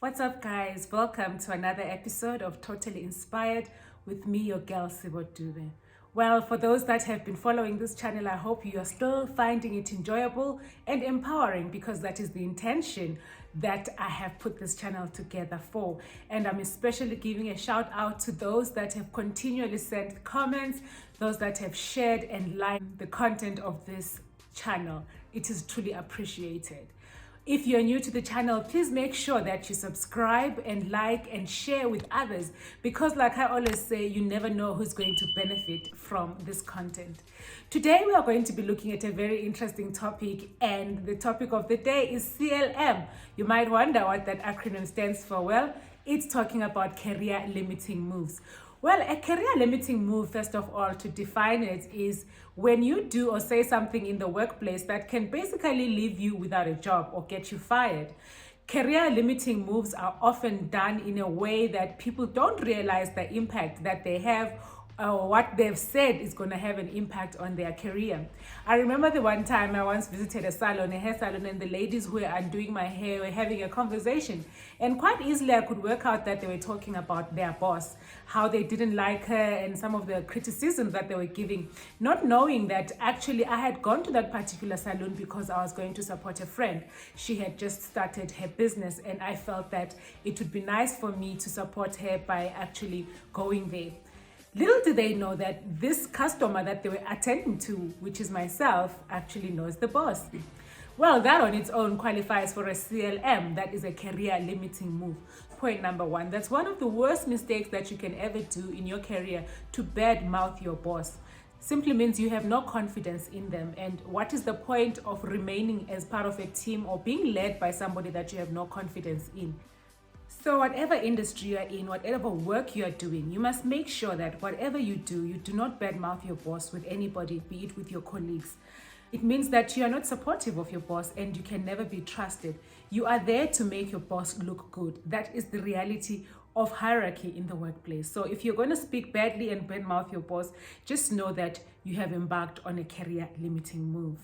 What's up, guys? Welcome to another episode of Totally Inspired with me, your girl, Sibo Dube. Well, for those that have been following this channel, I hope you are still finding it enjoyable and empowering because that is the intention that I have put this channel together for. And I'm especially giving a shout out to those that have continually sent comments, those that have shared and liked the content of this channel. It is truly appreciated. If you're new to the channel, please make sure that you subscribe and like and share with others because like I always say, you never know who's going to benefit from this content. Today, we are going to be looking at a very interesting topic, and the topic of the day is CLM. You might wonder what that acronym stands for. Well, it's talking about career limiting moves. Well, a career limiting move, first of all, to define it, is when you do or say something in the workplace that can basically leave you without a job or get you fired. Career limiting moves are often done in a way that people don't realize the impact that they have or what they've said is going to have an impact on their career. I remember the one time I once visited a hair salon, and the ladies who were undoing my hair were having a conversation. And quite easily I could work out that they were talking about their boss, how they didn't like her, and some of the criticisms that they were giving, not knowing that actually I had gone to that particular salon because I was going to support a friend. She had just started her business, and I felt that it would be nice for me to support her by actually going there. Little did they know that this customer that they were attending to, which is myself, actually knows the boss. Well, that on its own qualifies for a CLM, that is a career limiting move. Point number one, that's one of the worst mistakes that you can ever do in your career, to bad mouth your boss. Simply means you have no confidence in them. And what is the point of remaining as part of a team or being led by somebody that you have no confidence in? So whatever industry you're in, whatever work you're doing, you must make sure that whatever you do not badmouth your boss with anybody, be it with your colleagues. It means that you are not supportive of your boss and you can never be trusted. You are there to make your boss look good. That is the reality of hierarchy in the workplace. So if you're going to speak badly and badmouth your boss, just know that you have embarked on a career limiting move.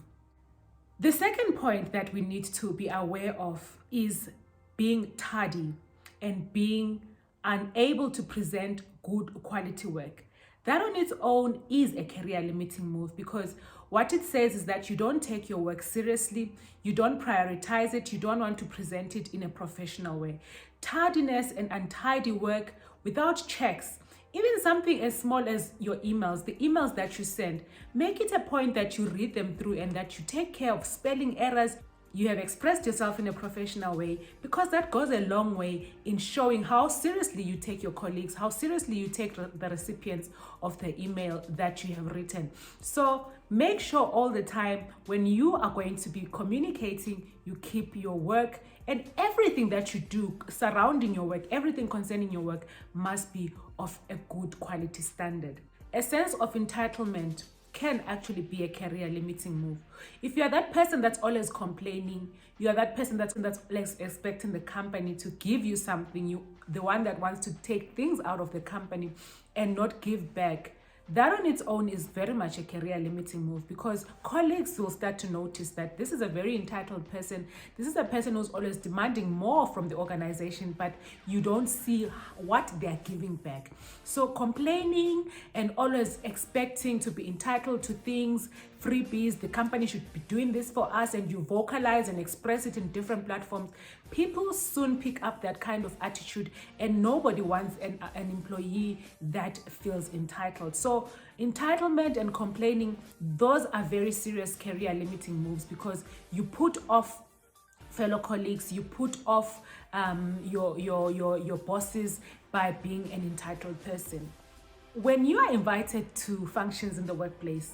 The second point that we need to be aware of is being tardy and being unable to present good quality work. That on its own is a career limiting move, because what it says is that you don't take your work seriously, you don't prioritize it, you don't want to present it in a professional way. Tardiness and untidy work without checks, even something as small as your emails, the emails that you send, make it a point that you read them through and that you take care of spelling errors. You have expressed yourself in a professional way, because that goes a long way in showing how seriously you take your colleagues, how seriously you take the recipients of the email that you have written. So make sure all the time when you are going to be communicating, you keep your work and everything that you do surrounding your work, everything concerning your work must be of a good quality standard. A sense of entitlement can actually be a career limiting move. If you are that person that's always complaining, you are that person that's always expecting the company to give you something, the one that wants to take things out of the company and not give back, that on its own is very much a career limiting move, because colleagues will start to notice that this is a very entitled person. This is a person who's always demanding more from the organization, but you don't see what they're giving back. So complaining and always expecting to be entitled to things, freebies, the company should be doing this for us, and you vocalize and express it in different platforms, people soon pick up that kind of attitude, and nobody wants an employee that feels entitled. So entitlement and complaining, those are very serious career limiting moves, because you put off fellow colleagues, you put off your bosses by being an entitled person. When you are invited to functions in the workplace,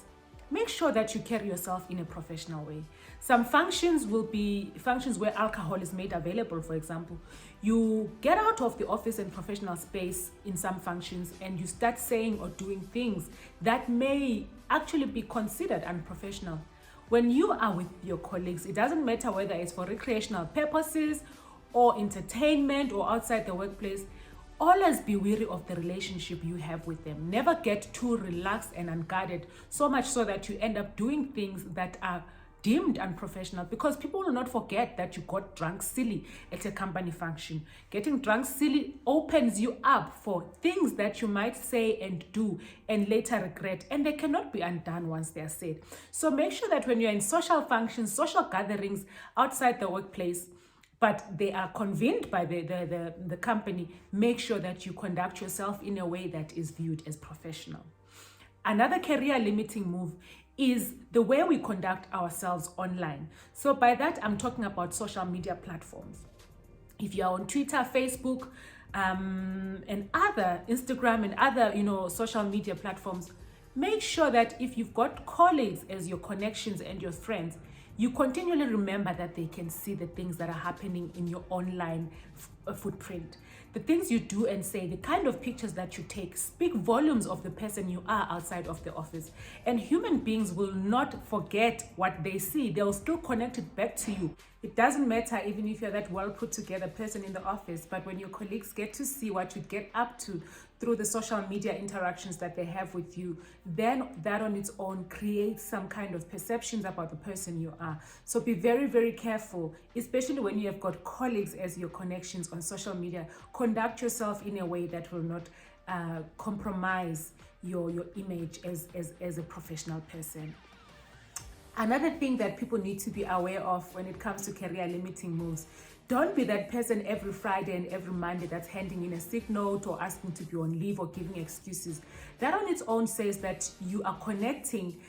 make sure that you carry yourself in a professional way. Some functions will be functions where alcohol is made available, for example. You get out of the office and professional space in some functions and you start saying or doing things that may actually be considered unprofessional. When you are with your colleagues, it doesn't matter whether it's for recreational purposes or entertainment or outside the workplace, always be wary of the relationship you have with them. Never get too relaxed and unguarded, so much so that you end up doing things that are deemed unprofessional, because people will not forget that you got drunk silly at a company function. Getting drunk silly opens you up for things that you might say and do and later regret, and they cannot be undone once they are said. So make sure that when you're in social functions, social gatherings outside the workplace, but they are convened by the company, make sure that you conduct yourself in a way that is viewed as professional. Another career limiting move is the way we conduct ourselves online. So by that, I'm talking about social media platforms. If you are on Twitter, Facebook, and other Instagram and other, social media platforms, make sure that if you've got colleagues as your connections and your friends, you continually remember that they can see the things that are happening in your online footprint. The things you do and say, the kind of pictures that you take, speak volumes of the person you are outside of the office. And human beings will not forget what they see. They'll still connect it back to you. It doesn't matter even if you're that well put together person in the office, but when your colleagues get to see what you get up to through the social media interactions that they have with you, then that on its own creates some kind of perceptions about the person you are. So be very, very careful, especially when you have got colleagues as your connections on social media. Conduct yourself in a way that will not compromise your image as a professional person. Another thing that people need to be aware of when it comes to career limiting moves: don't be that person every Friday and every Monday that's handing in a sick note or asking to be on leave or giving excuses. That on its own says that you are connecting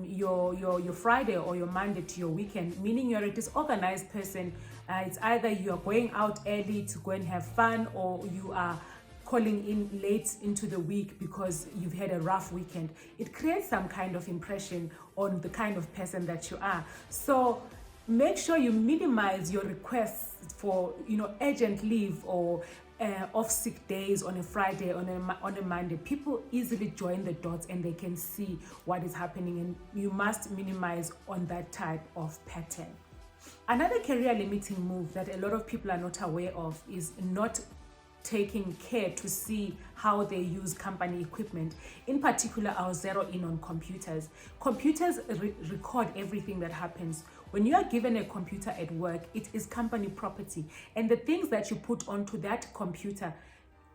your Friday or your Monday to your weekend, meaning you're a disorganized person. It's either you are going out early to go and have fun, or you are calling in late into the week because you've had a rough weekend. It creates some kind of impression on the kind of person that you are. So make sure you minimize your requests for urgent leave or off sick days on a Friday, on a Monday. People easily join the dots and they can see what is happening, and you must minimize on that type of pattern. Another career limiting move that a lot of people are not aware of is not taking care to see how they use company equipment. In particular, I'll zero in on computers. Computers record everything that happens. When you are given a computer at work, it is company property, and the things that you put onto that computer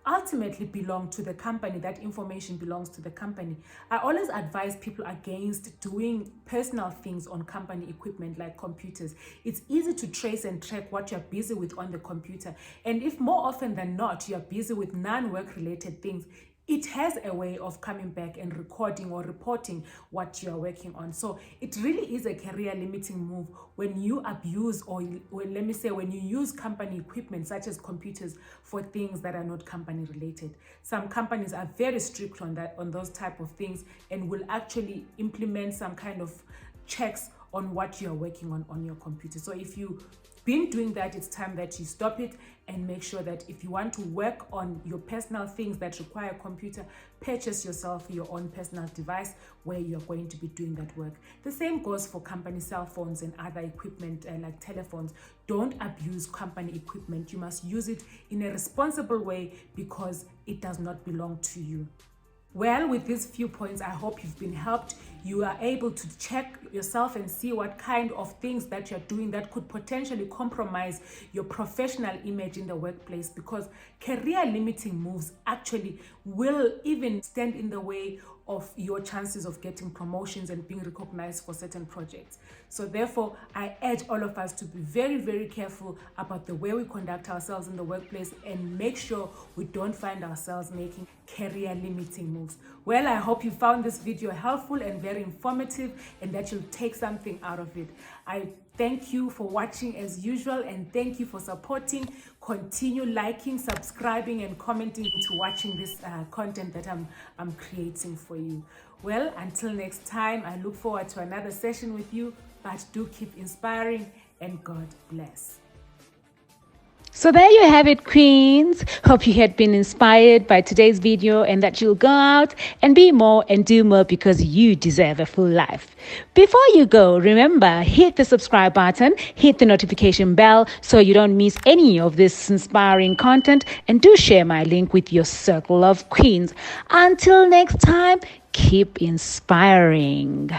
ultimately belong to the company. That information belongs to the company. I always advise people against doing personal things on company equipment like computers. It's easy to trace and track what you're busy with on the computer, and if more often than not you're busy with non-work related things, it has a way of coming back and recording or reporting what you are working on. So it really is a career limiting move when you abuse, or when you use company equipment such as computers for things that are not company related. Some companies are very strict on those type of things, and will actually implement some kind of checks on what you're working on your computer. So if you've been doing that, it's time that you stop it and make sure that if you want to work on your personal things that require a computer, purchase yourself your own personal device where you're going to be doing that work. The same goes for company cell phones and other equipment like telephones. Don't abuse company equipment. You must use it in a responsible way because it does not belong to you. Well, with these few points, I hope you've been helped. You are able to check yourself and see what kind of things that you're doing that could potentially compromise your professional image in the workplace, because career limiting moves actually will even stand in the way of your chances of getting promotions and being recognized for certain projects. So therefore, I urge all of us to be very, very careful about the way we conduct ourselves in the workplace and make sure we don't find ourselves making career limiting moves. Well, I hope you found this video helpful and very informative, and that you'll take something out of it. I thank you for watching as usual, and thank you for supporting. Continue liking, subscribing, and commenting to watching this content that I'm creating for you. Well, until next time, I look forward to another session with you, but do keep inspiring, and God bless. So there you have it, queens. Hope you had been inspired by today's video and that you'll go out and be more and do more, because you deserve a full life. Before you go, remember, hit the subscribe button, hit the notification bell so you don't miss any of this inspiring content, and do share my link with your circle of queens. Until next time, keep inspiring.